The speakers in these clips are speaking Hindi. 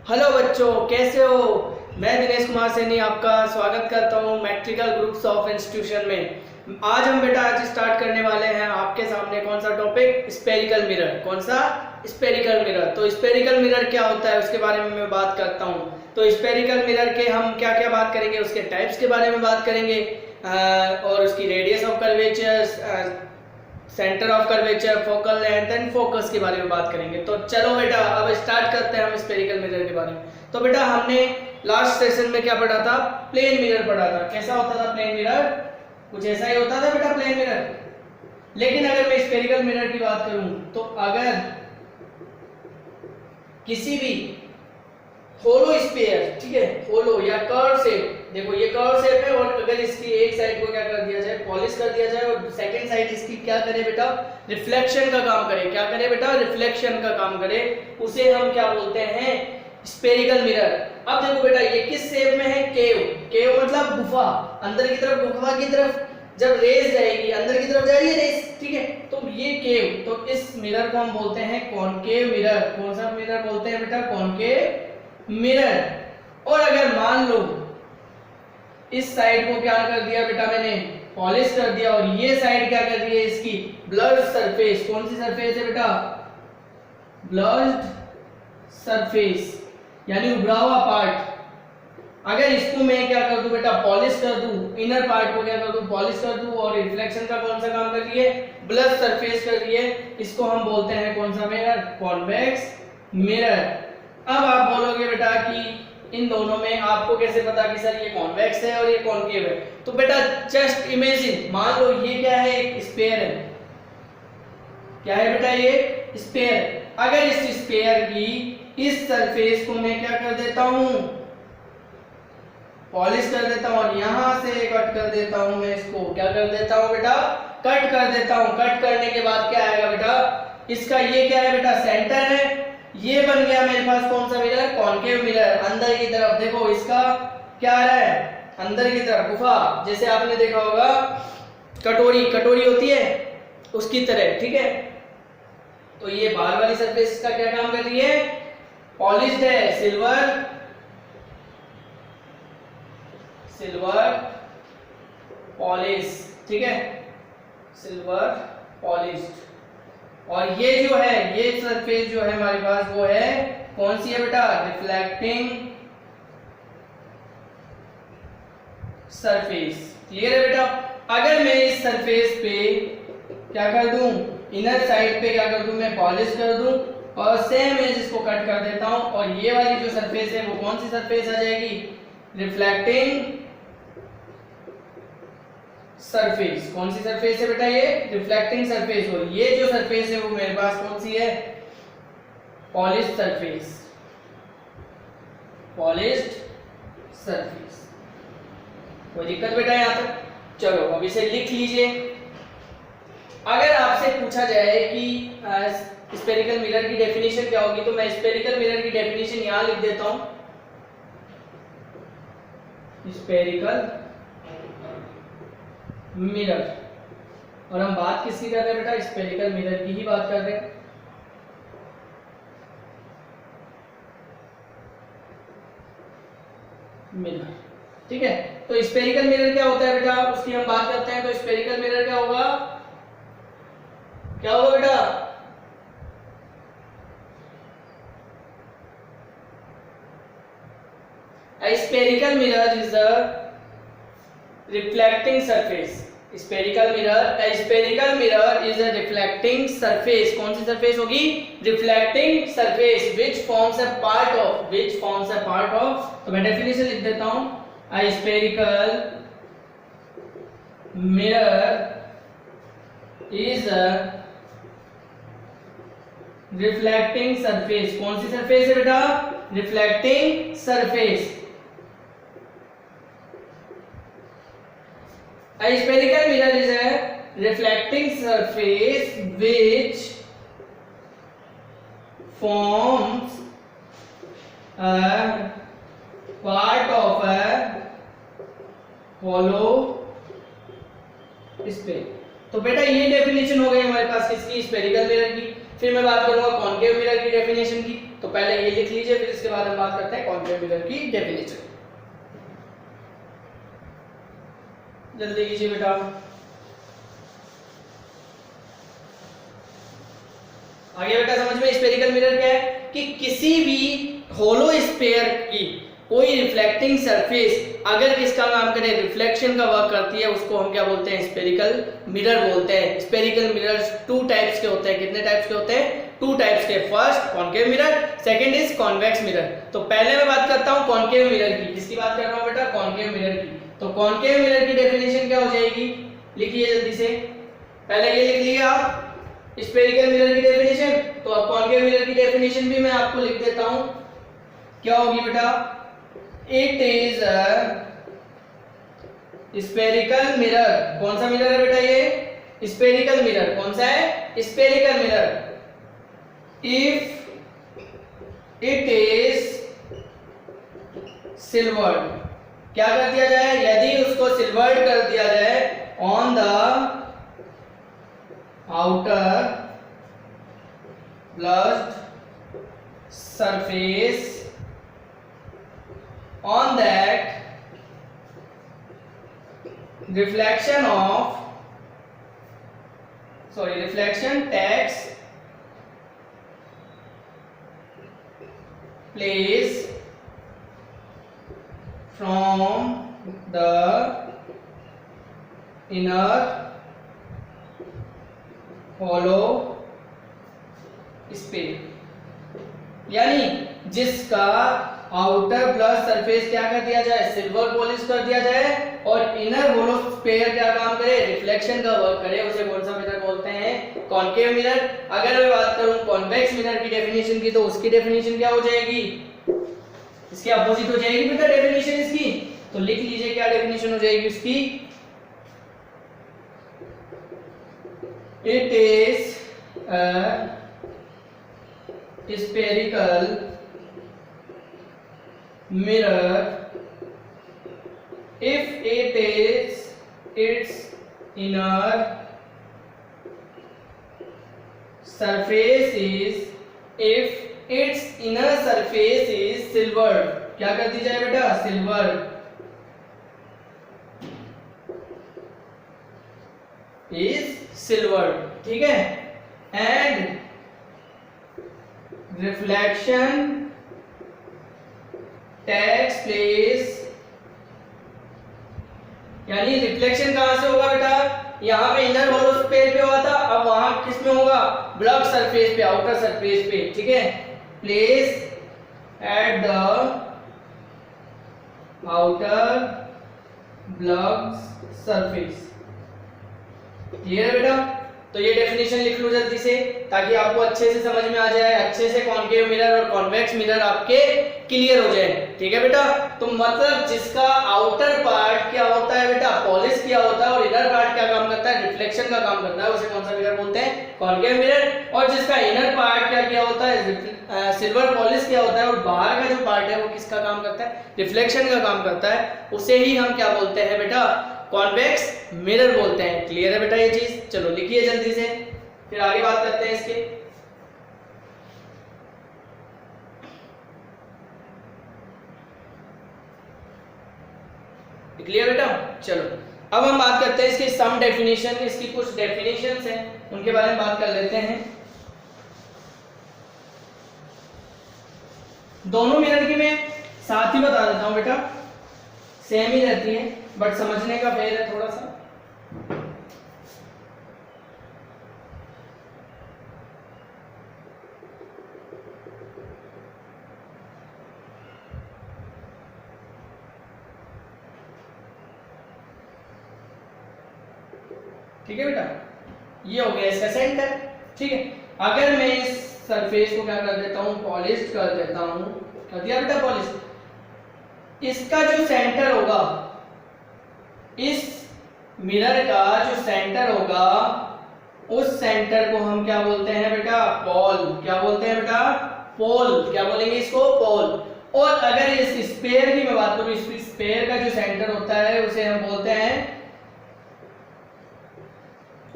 हेलो बच्चों, कैसे हो। मैं दिनेश कुमार सैनी आपका स्वागत करता हूँ मैट्रिकल ग्रुप्स ऑफ इंस्टीट्यूशन में। आज हम बेटा आज स्टार्ट करने वाले हैं आपके सामने कौन सा टॉपिक, स्पेरिकल मिरर। कौन सा? Spherical mirror. तो स्पेरिकल मिरर क्या होता है उसके बारे में मैं बात करता हूँ। तो स्पेरिकल मिरर के हम क्या क्या बात करेंगे, उसके टाइप्स के बारे में बात करेंगे और उसकी radius of curvature, centre of curvature, focal length and focus के बारे में बात करेंगे। तो चलो बेटा अब स्टार्ट करते हैं हम स्फेरिकल मिरर के बारे में। तो बेटा हमने लास्ट सेशन में क्या पढ़ा था? प्लेन मिरर पढ़ा था। कैसा होता था प्लेन मिरर? कुछ ऐसा ही होता था बेटा प्लेन मिरर। लेकिन अगर मैं स्फेरिकल मिरर की बात करूं तो अगर किसी भी होलो स्फीयर, ठीक है, होलो या कर्व शेप, देखो ये कर्व शेप है और अगर इसकी एक साइड को क्या कर दिया जाए, पॉलिश कर दिया जाए और सेकंड साइड इसकी क्या करे बेटा, रिफ्लेक्शन का काम करे। क्या करे बेटा? रिफ्लेक्शन का काम करे। उसे हम क्या बोलते हैं? Spherical mirror. अब देखो बेटा ये किस शेप में है? केव। केव मतलब गुफा, अंदर की तरफ, गुफा की तरफ जब रेस जाएगी, अंदर की तरफ जा रही है रेस, ठीक है, तो ये केव। तो इस मिरर को हम बोलते हैं कॉनकेव मिरर। कौन सा मिरर बोलते हैं बेटा? Concave mirror. और अगर मान लो इस साइड को क्या कर दिया बेटा मैंने, पॉलिश कर दिया, और ये साइड क्या कर दी है इसकी, ब्लर्ड सरफेस। कौन सी सरफेस है बेटा? ब्लर्ड सरफेस, यानी उभरा हुआ पार्ट। अगर इसको मैं क्या कर दूं बेटा, पॉलिश कर दूं, इनर पार्ट को क्या कर दूं, पॉलिश कर दूं, और रिफ्लेक्शन का कौन सा काम कर रही है? ब्लर्ड सरफेस कर रही है। इसको हम बोलते हैं कौन सा मिरर? Convex mirror. अब आप बोलोगे बेटा कि इन दोनों में आपको कैसे पता कि सर ये कॉन्वेक्स है और ये कॉनकेव है? तो बेटा जस्ट इमेजिन, मान लो ये क्या है, एक स्फीयर है। क्या है बेटा? ये स्फीयर। अगर इस स्फीयर की इस सरफेस को मैं क्या कर देता हूं, पॉलिश कर देता हूं, और यहां से कट कर देता हूं, मैं इसको क्या कर देता हूं बेटा, कट कर देता हूं। कट करने के बाद क्या आएगा बेटा, इसका ये क्या है बेटा, सेंटर है। ये बन गया मेरे पास कौन सा मिरर? Concave mirror. अंदर की तरफ देखो, इसका क्या आ रहा है, अंदर की तरफ गुफा, जैसे आपने देखा होगा कटोरी, कटोरी होती है उसकी तरह, ठीक है। तो ये बाहर वाली सरफेस इसका क्या काम कर रही है? पॉलिश्ड है, सिल्वर, सिल्वर पॉलिश, ठीक है, सिल्वर पॉलिश्ड। और ये जो है, ये सरफेस जो है हमारे पास, वो है कौन सी है बेटा? Reflecting surface. क्लियर है बेटा? अगर मैं इस सरफेस पे क्या कर दूं, इनर साइड पे क्या कर दूं, मैं पॉलिश कर दूं, और सेम एज इसको कट कर देता हूं, और ये वाली जो सरफेस है वो कौन सी सरफेस आ जाएगी? Reflecting surface. कौन सी सरफेस है बेटा? ये रिफ्लेक्टिंग सरफेस। और ये जो सरफेस है वो मेरे पास कौन सी है? Polished surface, polished surface. कोई दिक्कत बेटा यहां तक? चलो अब इसे लिख लीजिए। अगर आपसे पूछा जाए कि स्फेरिकल मिरर की डेफिनेशन क्या होगी, तो मैं स्फेरिकल मिरर की डेफिनेशन यहां लिख देता हूं, स्फेरिकल मिरर। और हम बात किसकी कर रहे हैं बेटा? स्फेरिकल मिरर की ही बात कर रहे हैं। मिरर, ठीक है। तो स्फेरिकल मिरर क्या होता है बेटा, उसकी हम बात करते हैं। तो स्फेरिकल मिरर क्या होगा, क्या होगा बेटा? A spherical mirror is a reflecting surface. Spherical mirror, a spherical mirror is a reflecting surface. कौन सी सरफेस होगी? Reflecting surface which forms a part of, which forms a part of, तो मैं डेफिनेशन लिख देता हूं, a spherical mirror is a reflecting surface. कौन सी सरफेस है बेटा? Reflecting surface. A spherical mirror is a reflecting surface which forms a part of a hollow sphere. तो बेटा ये डेफिनेशन हो गई हमारे पास किसकी? स्फेरिकल मिरर की। फिर मैं बात करूंगा कॉनकेव मिरर की डेफिनेशन की। तो पहले ये लिख लीजिए, फिर इसके बाद हम बात करते हैं कॉनकेव मिरर की डेफिनेशन। जल्दी कीजिए बेटा। आगे बेटा समझ में, स्फेरिकल मिरर क्या है कि किसी भी होलो स्फीयर की कोई रिफ्लेक्टिंग सरफेस अगर किसका काम करे, रिफ्लेक्शन का वर्क करती है, उसको हम क्या बोलते हैं, स्फेरिकल मिरर बोलते हैं। स्फेरिकल मिरर्स टू टाइप्स के होते हैं। कितने टाइप्स के होते हैं? टू टाइप्स के। First concave mirror, second is convex mirror. तो पहले मैं बात करता हूं कॉनकेव मिरर की। किसकी बात कर रहा हूं बेटा? कॉनकेव मिरर की। तो कॉनकेव मिरर की डेफिनेशन क्या हो जाएगी? लिखिए जल्दी से। पहले ये लिख लिया आप स्फेरिकल मिरर की डेफिनेशन। तो अब कॉनकेव मिरर की डेफिनेशन भी मैं आपको लिख देता हूं। क्या होगी बेटा? It is a spherical mirror. कौन सा मिरर है बेटा? ये स्फेरिकल मिरर। कौन सा है? Spherical mirror. If it is silvered, क्या कर दिया जाए? यदि उसको सिल्वर्ड कर दिया जाए on the outer blast surface, on that reflection takes place from the inner hollow space, यानी जिसका आउटर ब्लस्ट सरफेस क्या कर दिया जाए? सिल्वर पॉलिश कर दिया जाए, और इनर होलो स्फीयर क्या काम करे? रिफ्लेक्शन का वर्क करे। उसे कौन सा मिरर बोलते हैं? Concave mirror. अगर मैं बात करूं कॉन्वेक्स मिरर की डेफिनेशन की, तो उसकी डेफिनेशन क्या हो जाएगी? इसके अपोजिट हो जाएगी बेटा डेफिनेशन इसकी। तो लिख लीजिए क्या डेफिनेशन हो जाएगी उसकी। It is a spherical mirror if its inner surface is silvered। क्या कर दी जाए बेटा? silvered is silvered, ठीक है। and reflection takes place, यानी रिफ्लेक्शन कहां से होगा बेटा? यहां पे इनर होलो स्फीयर पे हुआ था, अब वहां किस में होगा? ब्लॉक सरफेस पे, आउटर सरफेस पे, ठीक है। Place at the outer block surface. Clear है बेटा? तो ये डेफिनेशन लिख लो जल्दी से, ताकि आपको अच्छे से समझ में आ जाए, अच्छे से कॉनकेव मिरर और कॉन्वेक्स मिरर आपके क्लियर हो जाए, ठीक है बेटा। तो मतलब जिसका आउटर पार्ट क्या होता है बेटा? पॉलिश किया होता है, और इनर पार्ट क्या काम करता है? रिफ्लेक्शन का काम करता है, उसे कौन सा मिरर बोलते हैं? Concave mirror. और जिसका इनर पार्ट क्या किया होता है? सिल्वर पॉलिश किया होता है, और बाहर का जो पार्ट है वो किसका काम करता है? रिफ्लेक्शन का काम करता है, उसे ही हम क्या बोलते हैं बेटा? कॉन्वेक्स मिरर बोलते हैं। क्लियर है बेटा ये चीज? चलो लिखिए जल्दी से, फिर आगे बात करते हैं इसके। क्लियर बेटा? चलो अब हम बात करते हैं इसकी सम डेफिनेशन। इसकी कुछ डेफिनेशंस हैं, उनके बारे में बात कर लेते हैं। दोनों मिरर की मैं साथ ही बता देता हूं बेटा, सेम ही रहती है, बट समझने का फेर है थोड़ा सा। ठीक है बेटा, ये हो गया इसका सेंटर। ठीक है, अगर मैं इस सरफेस को क्या कर देता हूं? पॉलिश कर देता हूं। कर दिया बेटा पॉलिश। इसका जो सेंटर होगा, इस मिरर का जो सेंटर होगा, उस सेंटर को हम क्या बोलते हैं बेटा? पोल। क्या बोलते हैं बेटा? पोल। क्या बोलेंगे इसको? पोल। और अगर इस स्फीयर की मैं बात करूं, इस स्फीयर का जो सेंटर होता है उसे हम बोलते हैं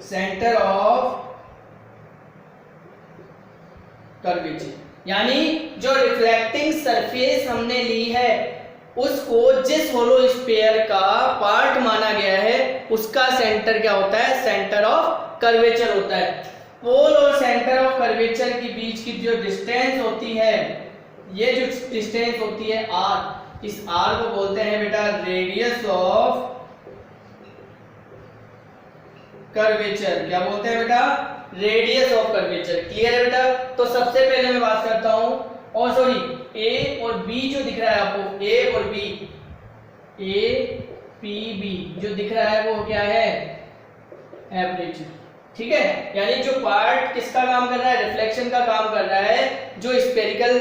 सेंटर ऑफ कर्वेचर। यानी जो रिफ्लेक्टिंग सरफेस हमने ली है उसको जिस होलो स्फीयर का पार्ट माना गया है उसका सेंटर क्या होता है, सेंटर ऑफ कर्वेचर होता है। पोल और सेंटर ऑफ कर्वेचर के बीच की जो डिस्टेंस होती है, ये जो डिस्टेंस होती है r, इस r को बोलते हैं बेटा रेडियस ऑफ कर्वेचर। क्या बोलते हैं बेटा, रेडियस ऑफ कर्वेचर। क्लियर है बेटा। तो सबसे पहले मैं बात करता हूं, और सॉरी ए और बी जो दिख रहा है आपको, ए और बी, ए पी बी जो दिख रहा है वो क्या है, एवरेज। ठीक है, यानी जो पार्ट किसका काम कर रहा है, रिफ्लेक्शन का काम कर रहा है। जो स्फेरिकल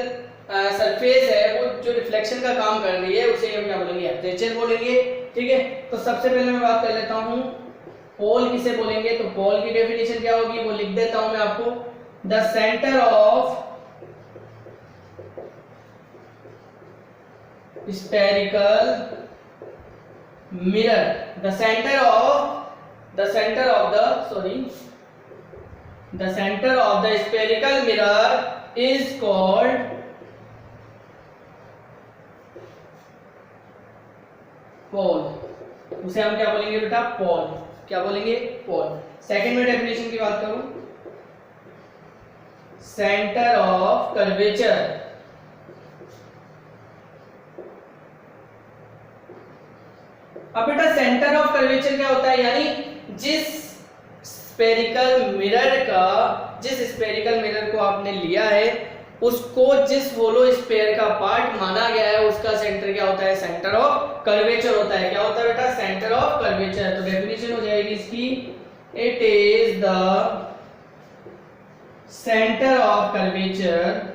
सरफेस है वो जो रिफ्लेक्शन का काम कर रही है उसे हम क्या बोलेंगे, एपर्चर बोलेंगे। ठीक है, तो सबसे पहले मैं बात कर लेता हूं पोल किसे बोलेंगे। तो पोल की डेफिनेशन क्या होगी वो लिख देता हूं मैं आपको, the centre of spherical mirror, the center of the spherical mirror is called pole। उसे हम क्या बोलेंगे बेटा, पोल। क्या बोलेंगे, पोल। सेकंड में डेफिनेशन की बात करूं, सेंटर ऑफ कर्वेचर अब बेटा सेंटर ऑफ कर्वेचर क्या होता है, यानी जिस स्फेरिकल मिरर को आपने लिया है उसको जिस होलो स्फीयर का पार्ट माना गया है उसका सेंटर क्या होता है, सेंटर ऑफ कर्वेचर होता है। क्या होता है बेटा, सेंटर ऑफ कर्वेचर। तो डेफिनेशन हो जाएगी इसकी, it is the centre of curvature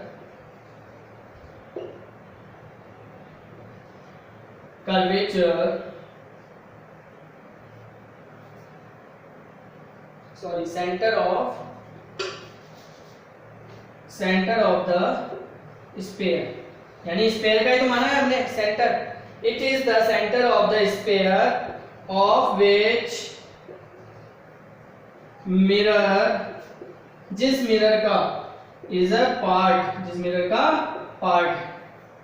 centre of the sphere. यानी स्फीयर का ही तो माना है हमने centre. It is the centre of the sphere of which mirror, जिस मिरर का इज अ पार्ट, जिस मिरर का पार्ट।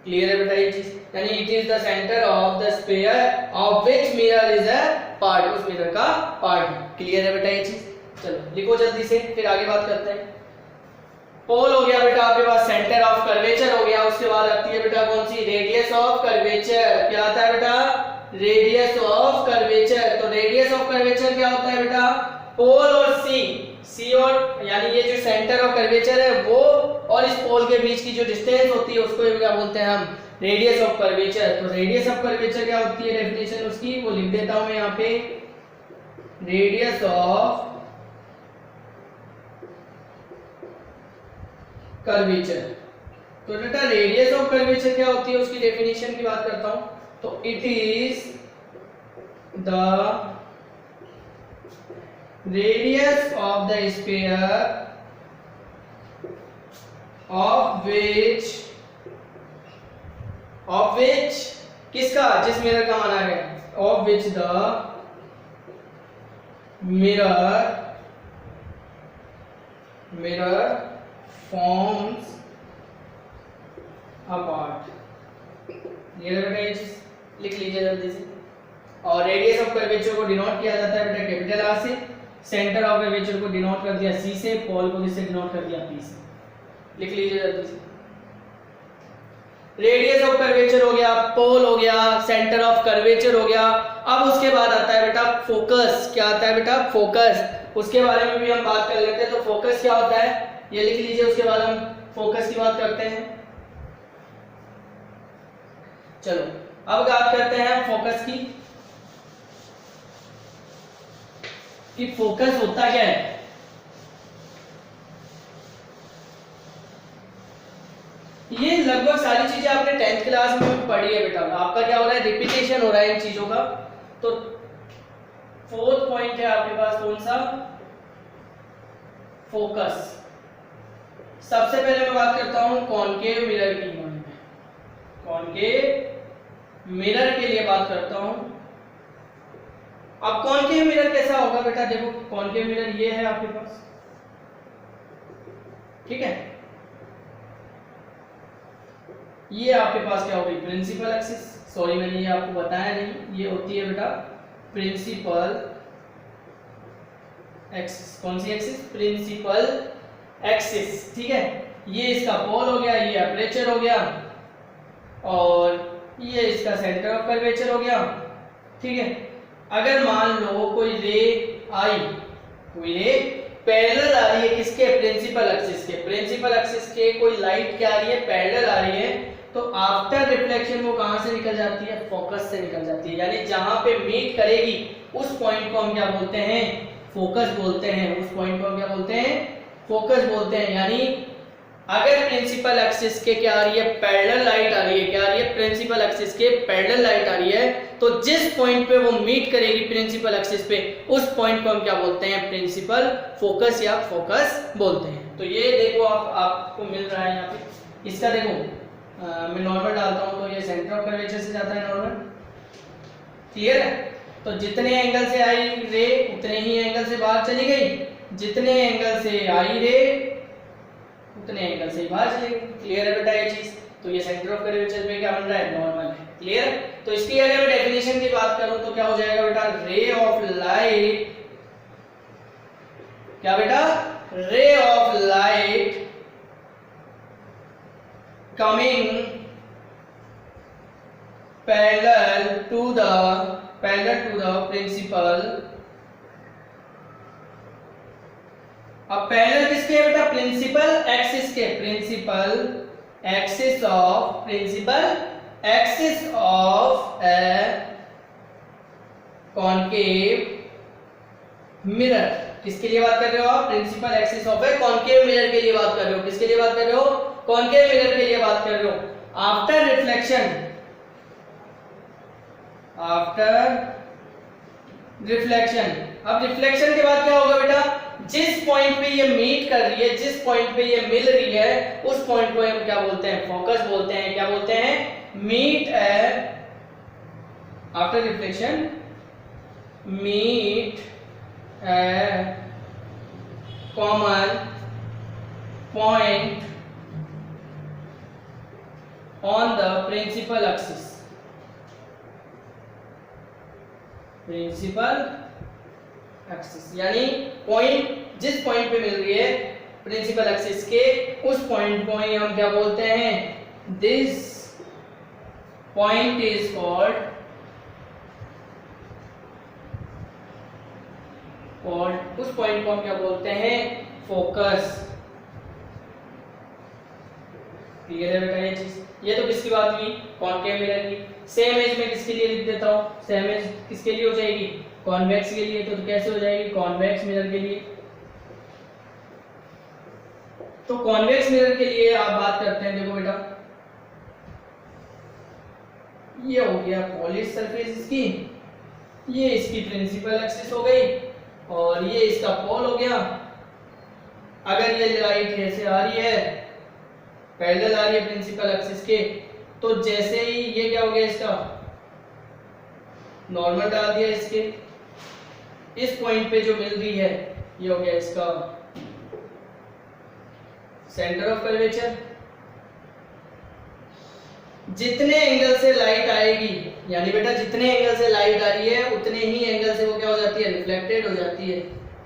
क्लियर है बेटा ये चीज, यानी it is the centre of the sphere of which mirror is a part, उस मिरर का पार्ट। क्लियर है बेटा ये चीज। चलो लिखो जल्दी से, फिर आगे बात करते हैं। पोल हो गया बेटा आपके पास, सेंटर ऑफ कर्वेचर हो गया, उसके बाद आती है बेटा कौन सी, रेडियस ऑफ कर्वेचर। क्या आता है बेटा, रेडियस ऑफ कर्वेचर। तो रेडियस ऑफ कर्वेचर क्या होता है बेटा, पोल और सी और यानी ये जो सेंटर ऑफ कर्वेचर है वो और इस पोल के बीच की जो डिस्टेंस होती है उसको क्या बोलते हैं हम, रेडियस ऑफ कर्वेचर। तो रेडियस ऑफ कर्वेचर क्या होती है, डेफिनेशन उसकी वो लिख देता हूं मैं यहाँ पे, रेडियस ऑफ कर्वेचर। तो बेटा रेडियस ऑफ कर्वेचर क्या होती है उसकी डेफिनेशन की बात करता हूं। तो it is the radius of the sphere of which किसका, जिस मिरर का माना गया, of which the mirror forms a part। ये बेटा ये चीज लिख लीजिए जल्दी से। और रेडियस ऑफ कर्वेचर को डिनोट किया जाता है बेटा कैपिटल आर से, सेंटर ऑफ कर्वेचर को डिनोट कर दिया सी से, पोल को किससे डिनोट कर दिया पी से। लिख लीजिए जल्दी से। रेडियस ऑफ कर्वेचर हो गया, पोल हो गया, सेंटर ऑफ कर्वेचर हो गया। अब उसके बाद आता है बेटा फोकस। क्या आता है बेटा, फोकस। उसके बारे में भी हम बात कर लेते हैं। तो फोकस क्या होता है ये लिख लीजिए, उसके बाद हम फोकस की बात करते हैं। चलो अब बात करते हैं फोकस की, कि फोकस होता क्या है। ये लगभग सारी चीजें आपने 10th क्लास में पढ़ी है बेटा। आपका क्या हो रहा है, रिपीटेशन हो रहा है इन चीजों का। तो फोर्थ पॉइंट है आपके पास कौन सा, फोकस। सबसे पहले मैं बात करता हूं कॉनकेव मिरर की। कॉनकेव मिरर के लिए बात करता हूं। अब कॉनकेव मिरर कैसा होगा बेटा, देखो कॉनकेव मिरर ये है आपके पास, ठीक है। ये आपके पास क्या होगी प्रिंसिपल एक्सिस, सॉरी मैंने ये आपको बताया नहीं, ये होती है बेटा प्रिंसिपल एक्सिस। कौन सी एक्सिस? प्रिंसिपल एक्सिस, ठीक है। ये इसका पोल हो गया, ये अपर्चर हो गया, और ये इसका सेंटर ऑफ कर्वेचर हो गया, ठीक है। अगर मान लो कोई रे आई, कोई रे पैरेलल आ रही है किसके? प्रिंसिपल एक्सिस के। प्रिंसिपल एक्सिस के कोई लाइट क्या आ रही है? पैरेलल आ रही है, तो आफ्टर रिफ्लेक्शन वो कहां से निकल जाती है? फोकस से निकल जाती है। यानी जहां पे मीट करेगी उस पॉइंट को हम क्या बोलते हैं? फोकस बोलते हैं। उस पॉइंट को हम क्या बोलते हैं? फोकस बोलते हैं। यानी अगर प्रिंसिपल एक्सिस के क्या आ रही है? पैरेलल लाइट आ रही है। क्या आ रही है? प्रिंसिपल एक्सिस के पैरेलल लाइट आ रही है, तो जिस पॉइंट पे वो मीट करेगी प्रिंसिपल एक्सिस पे, उस पॉइंट को हम क्या बोलते हैं? प्रिंसिपल फोकस या फोकस बोलते हैं। तो ये देखो आपको मिल रहा है यहाँ पे। इसका देखो मैं नॉर्मल डालता हूँ, तो ये सेंटर ऑफ कर्वेचर से जाता है नॉर्मल, क्लियर है। तो जितने एंगल से आई रे उतने ही एंगल से बाहर चली गई, जितने एंगल से आई रे उतने एंगल से बाहर चली गई। क्लियर है बेटा ये चीज? तो ये सेंटर ऑफ कर्वेचर में क्या बन रहा है? नॉर्मल है। क्लियर? तो इसकी अगर मैं डेफिनेशन की बात करूं तो क्या हो जाएगा बेटा? रे ऑफ लाइट, क्या बेटा? Ray of light coming parallel to the principal। अब पैरेलल किसके है बेटा? प्रिंसिपल एक्सिस के। Principal axis of a concave mirror. किसके लिए बात कर रहे हो आप? Principal axis of a concave mirror के लिए बात कर रहे हो। किसके लिए बात कर रहे हो? कॉनकेव मिरर के लिए बात कर रहे हो। आफ्टर रिफ्लेक्शन अब रिफ्लेक्शन के बाद क्या होगा बेटा? जिस पॉइंट पे ये मीट कर रही है, जिस पॉइंट पे ये मिल रही है, उस पॉइंट को हम क्या बोलते हैं? फोकस बोलते हैं। क्या बोलते हैं? Meet after reflection meet common point on the principal axis. Principal axis यानी पॉइंट, जिस पॉइंट पे मिल रही है प्रिंसिपल एक्सिस के, उस पॉइंट को ही हम क्या बोलते हैं? दिस पॉइंट इज कॉल्ड उस पॉइंट को हम क्या बोलते हैं? फोकस। क्लियर है बेटा ये चीज? ये तो किसकी बात हुई? कॉनकेव मिरर की। सेम एज में किसके लिए लिख देता हूं? सेम एज किसके लिए हो जाएगी? कॉन्वेक्स के लिए। तो कैसे हो जाएगी? कॉन्वेक्स मिरर के लिए। तो कॉन्वेक्स मिरर के लिए आप बात करते हैं, देखो बेटा ये हो गया पॉलिश सरफेस इसकी, ये इसकी प्रिंसिपल एक्सिस हो गई, और ये इसका पोल हो गया। अगर ये लाइट ऐसे आ रही है, पैरेलल आ रही है प्रिंसिपल एक्सिस के, तो जैसे ही ये क्या हो गया? इसका नॉर्मल डाल दिया इसके, इस पॉइंट पे जो मिल रही है ये हो गया इसका सेंटर ऑफ कर्वेचर। जितने एंगल से लाइट आएगी, यानी बेटा जितने एंगल से लाइट आ रही है उतने ही एंगल से वो क्या हो जाती है? रिफ्लेक्टेड हो जाती है।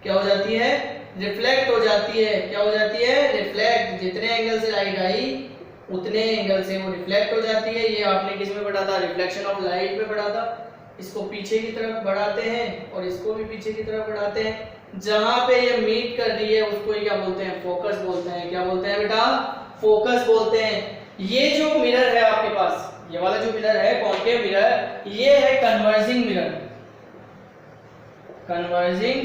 क्या हो जाती है? रिफ्लेक्ट हो जाती है। क्या हो जाती है? रिफ्लेक्ट। जितने एंगल से लाइट आई उतने एंगल से वो रिफ्लेक्ट हो जाती है। ये आपने किस में पढ़ा था? रिफ्लेक्शन ऑफ लाइट में पढ़ा था। इसको पीछे की तरफ बढ़ाते हैं और इसको भी पीछे की तरफ बढ़ाते हैं। जहां पे ये मीट कर रही है उसको ही क्या बोलते हैं? फोकस बोलते हैं। क्या बोलते हैं बेटा? फोकस बोलते हैं। ये जो मिरर है आपके पास, ये वाला जो मिरर है कॉनकेव मिरर, ये है कन्वर्जिंग मिरर। Converging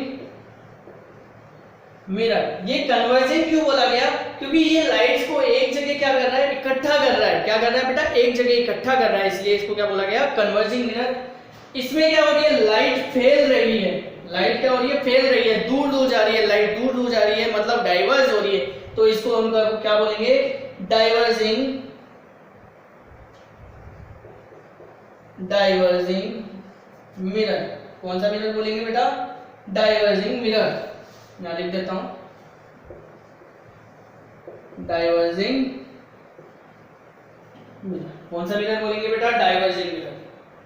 mirror. ये कन्वर्जिंग क्यों बोला गया? क्योंकि ये लाइट्स को एक जगह क्या कर रहा है? इकट्ठा कर रहा है। क्या कर रहा है बेटा? एक जगह इकट्ठा कर रहा है, इसलिए इसको क्या बोला गया? Converging mirror. इसमें क्या हो रही है? लाइट फैल रही है। लाइट क्या हो रही है? फैल रही है, दूर दूर जा रही है। लाइट दूर दूर जा रही है मतलब डाइवर्ज हो रही है, तो इसको हम क्या बोलेंगे? Diverging mirror. कौन सा मिरर बोलेंगे बेटा? Diverging mirror. यहां लिख देता हूं, डाइवर्जिंग मिरर। कौन सा मिरर बोलेंगे बेटा? Divergent mirror.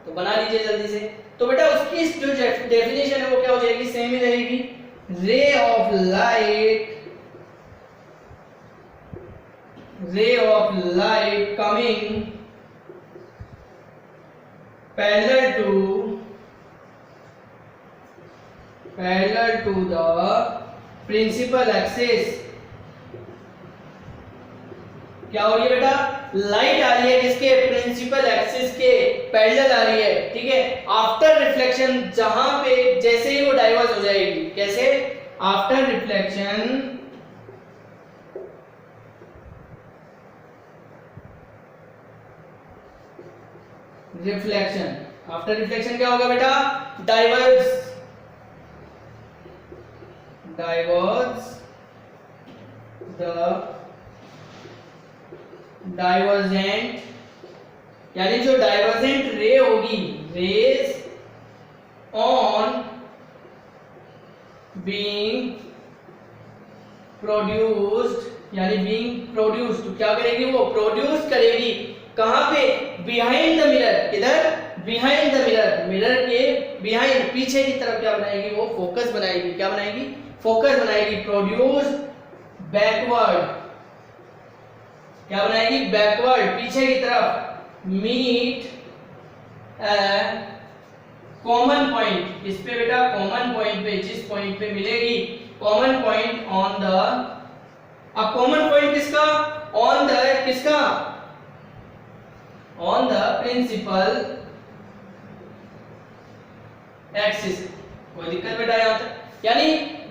तो बना लीजिए जल्दी से। तो बेटा उसकी जो डेफिनेशन है वो क्या हो जाएगी? सेम ही रहेगी। रे of light coming parallel to the principal axis। क्या हो रही है बेटा? लाइट आ रही है किसके? प्रिंसिपल एक्सिस के पैरेलल आ रही है, ठीक है। आफ्टर रिफ्लेक्शन, जहां पे जैसे ही वो डाइवर्ज हो जाएगी, कैसे? आफ्टर रिफ्लेक्शन आफ्टर रिफ्लेक्शन क्या होगा बेटा? डाइवर्ज द डाइवर्जेंट, यानी जो डाइवर्जेंट रे होगी, रेज ऑन बीइंग प्रोड्यूस्ड, यानी बीइंग प्रोड्यूस्ड, तो क्या करेगी? वो प्रोड्यूस करेगी कहां पे? Behind the mirror. किधर? Behind the mirror. मिरर के बिहाइंड, पीछे की तरफ क्या बनाएगी? वो फोकस बनाएगी। क्या बनाएगी? फोकस बनाएगी। प्रोड्यूस्ड बैकवर्ड, क्या बनाएगी? बैकवर्ड, पीछे की तरफ। मीट कॉमन पॉइंट, इस पे बेटा कॉमन पॉइंट पे, जिस पॉइंट पे मिलेगी कॉमन पॉइंट ऑन द, अब कॉमन पॉइंट किसका? ऑन द किसका? On the principal axis. कोई दिक्कत बेटा यहां तक? यानी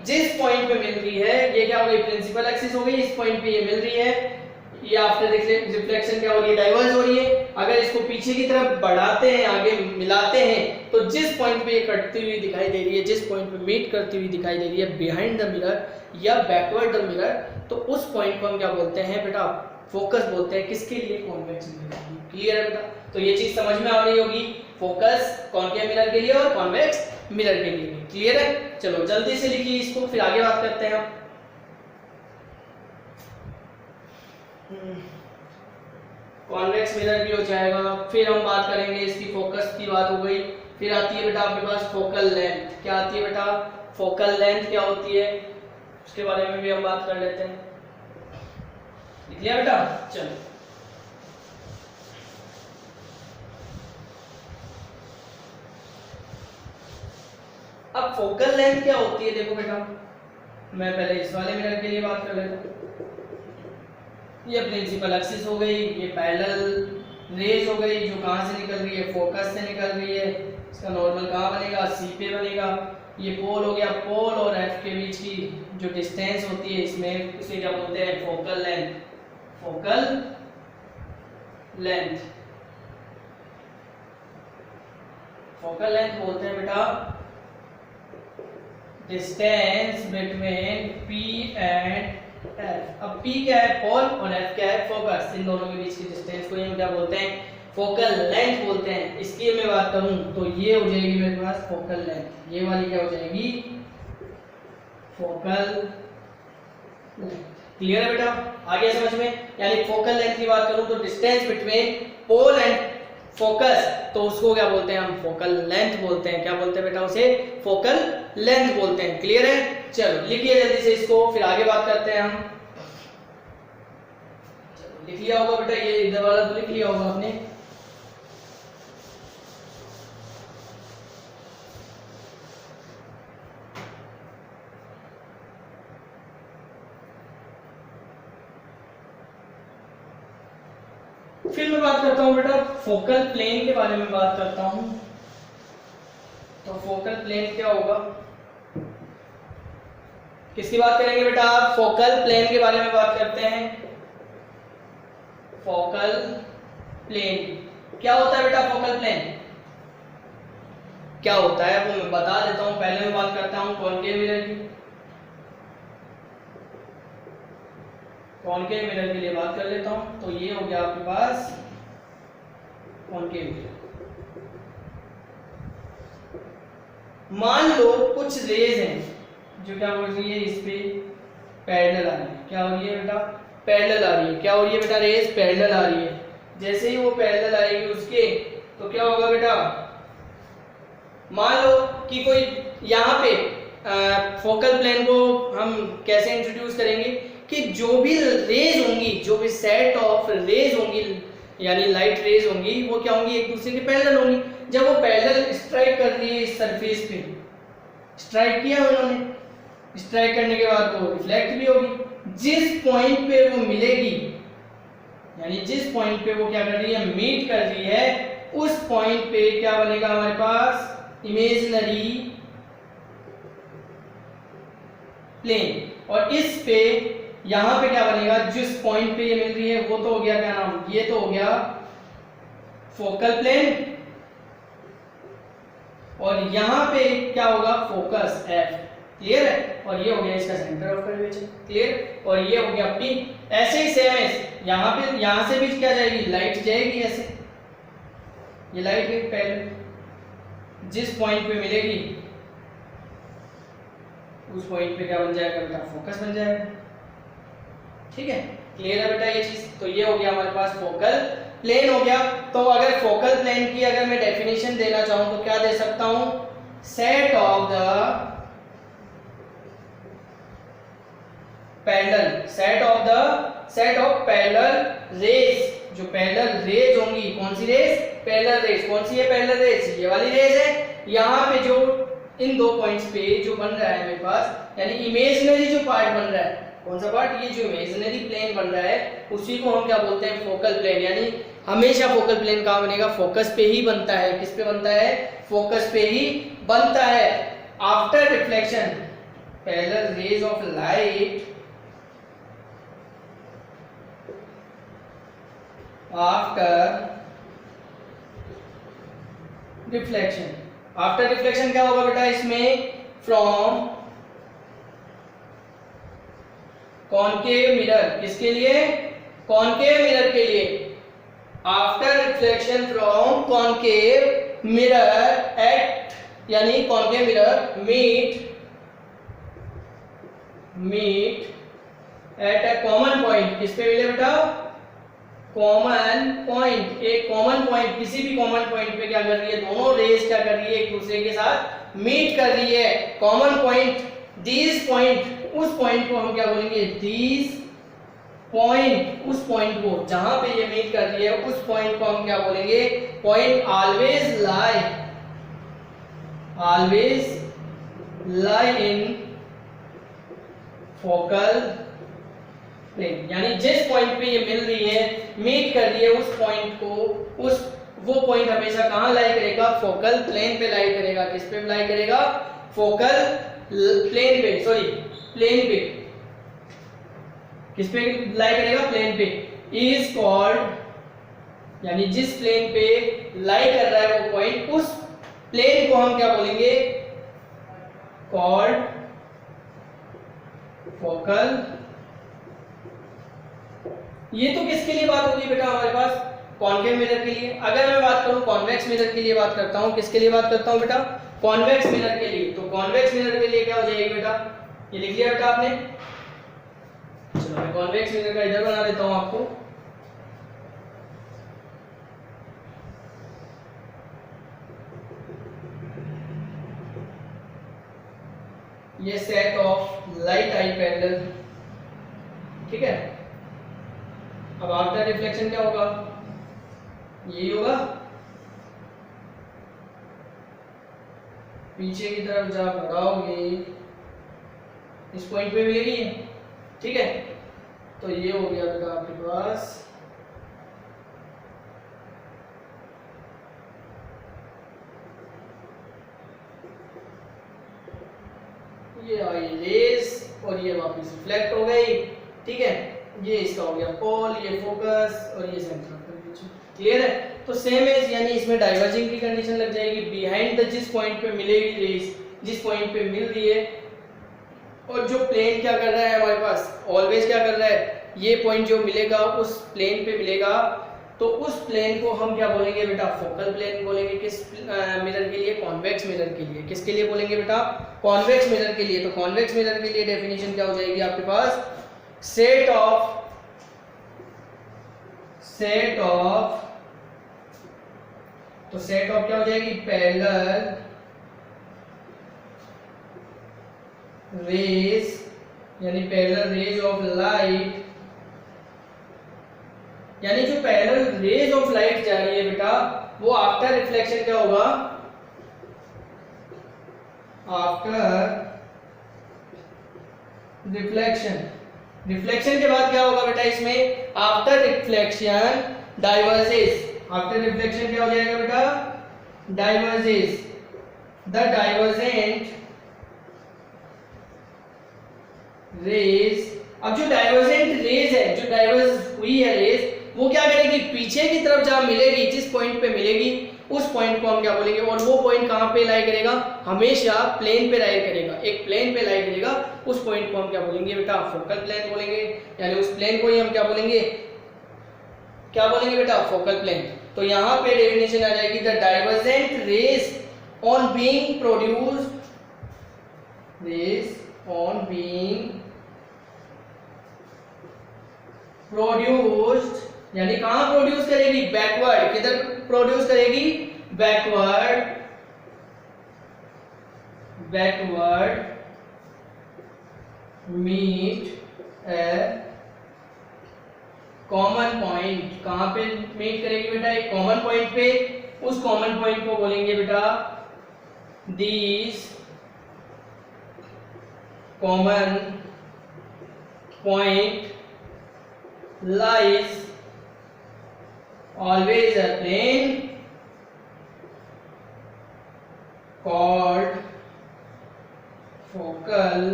जिस पॉइंट पे मिल रही है, ये क्या हो गई? प्रिंसिपल एक्सिस हो गई। इस पॉइंट पे ये मिल रही है, ये आफ्टर रिफ्लेक्शन क्या हो रही है? डाइवर्ज हो रही है। अगर इसको पीछे की तरफ बढ़ाते हैं, आगे मिलाते हैं, तो जिस पॉइंट पे ये कटती हुई दिखाई दे रही है, जिस पॉइंट पे मीट करती हुई दिखाई दे रही है, बिहाइंड द मिरर या बैकवर्ड द मिरर, तो उस पॉइंट को हम क्या बोलते हैं बेटा? फोकस बोलते हैं। किसके लिए? Convex mirror. क्लियर है बेटा? तो ये चीज समझ में आ रही होगी, फोकस कॉन्केव मिरर के लिए और कॉन्वेक्स मिरर के लिए। क्लियर है? चलो जल्दी से लिखिए इसको, फिर आगे बात करते हैं हम। कॉन्वेक्स मिरर भी हो जाएगा, फिर हम बात करेंगे इसकी, फोकस की बात हो गई। फिर आती है बेटा आपके पास फोकल लेंथ। क्या आती है बेटा? फोकल लेंथ क्या होती है, उसके बारे में भी हम बात कर लेते हैं। लिख लिया बेटा? चलो अब फोकल लेंथ क्या होती है? देखो बेटा, मैं पहले इस वाले मिरर के लिए बात कर लेता हूं। ये प्रिंसिपल एक्सिस हो गई, ये पैरेलल रेज हो गई, जो कहां से निकल रही है? फोकस से निकल रही है। इसका नॉर्मल कहां बनेगा? सी पे बनेगा। ये पोल हो गया, पोल और एफ के बीच की जो डिस्टेंस होती है, इसमें इसे क्या बोलते हैं? Focal length. Focal length, focal length बोलते हैं बेटा distance between P and F। अब P क्या है? पोल, और F क्या है? फोकस। इन दोनों के बीच की डिस्टेंस को हम क्या बोलते हैं? फोकल लेंथ बोलते हैं। इसकी मैं बात करूं तो ये हो जाएगी मेरे पास फोकल लेंथ। ये वाली क्या हो जाएगी? Focal length. क्लियर है बेटा? आगे समझ में? यानी फोकल लेंथ की बात करूं तो distance between pole and focus, तो उसको क्या बोलते हैं? हम फोकल लेंथ बोलते हैं। क्या बोलते हैं बेटा? उसे फोकल लेंथ बोलते हैं। क्लियर है? चलो लिखिए जल्दी से इसको, फिर आगे बात करते हैं हम। लिख लिया होगा बेटा, ये इधर वाला तो लिख लिया होगा आपने। फिर मैं बात करता हूं बेटा फोकल प्लेन के बारे में बात करता हूं। तो फोकल प्लेन क्या होगा? किसकी बात करेंगे बेटा आप? फोकल प्लेन के बारे में बात करते हैं। फोकल प्लेन क्या होता है बेटा? फोकल प्लेन क्या होता है वो मैं बता देता हूं। पहले मैं बात करता हूं कॉनकेव मिरर की। कॉनकेव मिरर के लिए बात कर लेता हूं। तो ये हो गया आपके पास कॉनकेव मिरर। मान लो कुछ रेज हैं जो क्या हो रही है? इस पे पैरेलल आ रही है। क्या हो रही है बेटा? पैरेलल आ रही है। क्या हो रही है बेटा? रेज पैरेलल आ रही है। जैसे ही वो पैरेलल आएगी उसके, तो क्या होगा बेटा, मान लो कि कोई यहाँ पे फोकल प्लेन को हम कैसे इंट्रोड्यूस करेंगे कि जो भी रेज होंगी, जो भी सेट ऑफ रेज होंगी यानी लाइट रेज होंगी, वो क्या होंगी, एक दूसरे के पैरेलल होंगी। जब वो पैरेलल स्ट्राइक कर रही है इस सरफेस पे, स्ट्राइक किया उन्होंने, स्ट्राइक करने के बाद वो रिफ्लेक्ट भी होगी। जिस पॉइंट पे वो मिलेगी, यानी जिस पॉइंट पे वो क्या कर रही है, मीट कर रही है, उस पॉइंट पे क्या बनेगा हमारे पास, इमेजिनरी प्लेन। और इस पे यहां पे क्या बनेगा, जिस पॉइंट पे ये मिल रही है वो तो हो गया क्या नाम, ये तो हो गया फोकल प्लेन, और यहां पे क्या होगा, फोकस एफ। क्लियर है? और ये हो गया इसका सेंटर ऑफ कर्वेचर। क्लियर? और ये हो गया पी। ऐसे ही सेम है यहां पे, यहां से भी क्या जाएगी, लाइट जाएगी ऐसे, ये लाइट गई पहले, जिस पॉइंट पे मिलेगी उस पॉइंट पे क्या बन जाएगा बेटा, फोकस बन जाएगा। ठीक है? क्लियर है बेटा ये चीज? तो ये हो गया हमारे पास फोकल प्लेन हो गया। तो अगर फोकल प्लेन की अगर मैं डेफिनेशन देना चाहूं तो क्या दे सकता हूं, set of the parallel, set of parallel raise, जो पैरेलल रेज होंगी, कौन सी रेज, पैरेलल रेज। कौन सी है पैरेलल रेज, ये वाली रेज है। यहाँ पे जो इन दो पॉइंट्स पे जो बन रहा है मेरे पास, यानी इमेजिनरी जो पार्ट बन रहा है, कौन सा पार्ट, ये जो इमेजिनरी प्लेन बन रहा है, उसी को हम क्या बोलते हैं, फोकल प्लेन। यानी हमेशा फोकल प्लेन कहाँ बनेगा, फोकस पे ही बनता है। किस पे बनता है, फोकस पे ही बनता है। After reflection parallel raise of light, after reflection क्या होगा बेटा इसमें, फ्रॉम कॉनकेव मिरर, किसके लिए, कॉनकेव मिरर के लिए। After reflection from concave mirror at, यानी concave mirror meet at a common point, किस पे मिले बेटा, कॉमन पॉइंट। एक कॉमन पॉइंट, किसी भी कॉमन पॉइंट पे क्या कर रही है, दोनों रेज क्या कर रही है, एक दूसरे के साथ मीट कर रही है। कॉमन पॉइंट, दिस पॉइंट, उस पॉइंट को हम क्या बोलेंगे, दिस पॉइंट, उस पॉइंट को जहां पे ये मीट कर रही है उस पॉइंट को हम क्या बोलेंगे, पॉइंट ऑलवेज लाई इन फोकल प्लेन। यानी जिस पॉइंट पे ये मिल रही है, मीट कर रही है, उस पॉइंट को, वो पॉइंट हमेशा कहां लाई करेगा, फोकल प्लेन पे लाई करेगा। किस पे लाई करेगा, फोकल प्लेन पे, सॉरी प्लेन पे। किस पे लाई करेगा, प्लेन पे। इज कॉल्ड, यानी जिस प्लेन पे लाई कर रहा है वो पॉइंट, उस प्लेन को हम क्या बोलेंगे, कॉल्ड फोकल। ये तो किसके लिए बात होगी बेटा हमारे पास, कॉनकेव मिरर के लिए। अगर मैं बात करूं कॉन्वेक्स मिरर के लिए बात करता हूं, किसके लिए बात करता हूं बेटा, कॉन्वेक्स मिरर के लिए। तो कॉन्वेक्स मिरर के लिए क्या हो जाएगी बेटा, ये लिख लिया बेटा आपने। चलो मैं कॉन्वेक्स मिरर का इधर बना देता हूं आपको। ये set of light I parallel, ठीक है। अब आफ्टर रिफ्लेक्शन क्या होगा, यही होगा, पीछे की तरफ जब बढ़ाओगे इस पॉइंट पे मिलेगी, ठीक है। तो ये हो गया बेटा आपके पास ये आई रेस और ये वापस रिफ्लेक्ट हो गई, ठीक है। ये इसका हो गया पोल, ये फोकस और ये सेंटर ऑफ कर्वेचर। क्लियर है? तो सेम है, यानी इसमें डाइवर्जिंग की कंडीशन लग जाएगी बिहाइंड द, जिस पॉइंट पे मिलेगी रेस, जिस पॉइंट पे मिल रही है, और जो प्लेन क्या कर रहा है हमारे पास, ऑलवेज क्या कर रहा है, ये पॉइंट जो मिलेगा उस प्लेन पे मिलेगा, तो उस प्लेन को हम क्या बोलेंगे बेटा, फोकल प्लेन बोलेंगे। किस मिरर के लिए, कॉन्वेक्स मिरर के लिए। किसके लिए बोलेंगे बेटा, कॉन्वेक्स मिरर के लिए। तो कॉन्वेक्स मिरर के लिए डेफिनेशन क्या हो जाएगी आपके पास, सेट सेट ऑफ, तो सेट ऑफ क्या हो जाएगी, पैरेलल रेज, यानी पैरेलल रेज ऑफ लाइट, यानी जो पैरेलल रेज ऑफ लाइट जा रही है बेटा वो आफ्टर रिफ्लेक्शन क्या होगा, आफ्टर रिफ्लेक्शन, रिफ्लेक्शन के बाद क्या होगा बेटा इसमें, after reflection diverges, after reflection क्या हो जाएगा बेटा, डाइवर्जेस, द डाइवर्जेंट रेज। अब जो डाइवर्जेंट रेज है, जो डाइवर्ज हुई है रेज, वो क्या करेगी, पीछे की तरफ जहां मिलेगी, जिस पॉइंट पे मिलेगी उस पॉइंट को हम क्या बोलेंगे, और वो पॉइंट कहां पे लाई करेगा, हमेशा प्लेन पे लाई करेगा, एक प्लेन पे लाई करेगा, उस पॉइंट को हम क्या बोलेंगे बेटा, फोकल प्लेन बोलेंगे, यानी उस प्लेन को ही हम क्या बोलेंगे, क्या बोलेंगे बेटा, फोकल प्लेन। तो यहां पे डेफिनेशन आ जाएगी, the divergent rays on being produced, rays on being produced, यानी कहां प्रोड्यूस करेगी, बैकवर्ड, किधर प्रोड्यूस करेगी, backward, backward meet a common point, कहां पे मीट करेगी बेटा, एक कॉमन पॉइंट पे, उस कॉमन पॉइंट को बोलेंगे बेटा these common point lies always a plane called focal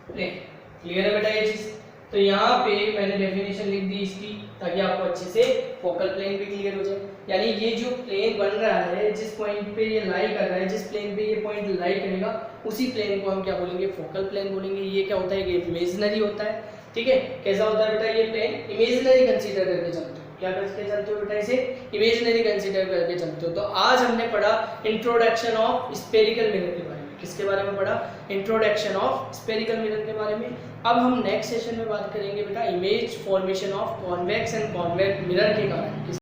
plane। Clear है बेटा ये चीज। तो यहाँ पे मैंने डेफिनेशन लिख दी इसकी, ताकि आपको अच्छे से फोकल प्लेन भी क्लियर हो जाए। यानी ये जो प्लेन बन रहा है, जिस पॉइंट पे ये लाई कर रहा है, जिस प्लेन पे ये पॉइंट लाई करेगा, उसी प्लेन को हम क्या बोलेंगे, फोकल प्लेन बोलेंगे। ये क्या होता है, ये इमेजिनरी होता है, ठीक है। कैसा होता है बेटा, ये प्लेन इमेजिनरी कंसीडर करके चलते हो, क्या करके चलते हो बेटा, इसे इमेजिनरी कंसीडर करके चलते हो। तो आज हमने पढ़ा इंट्रोडक्शन ऑफ स्फेरिकल मिरर के बारे में। किसके बारे में पढ़ा, इंट्रोडक्शन ऑफ स्फेरिकल मिरर के बारे में। अब हम नेक्स्ट सेशन में बात करेंगे बेटा image formation of convex and convex mirror के कारण।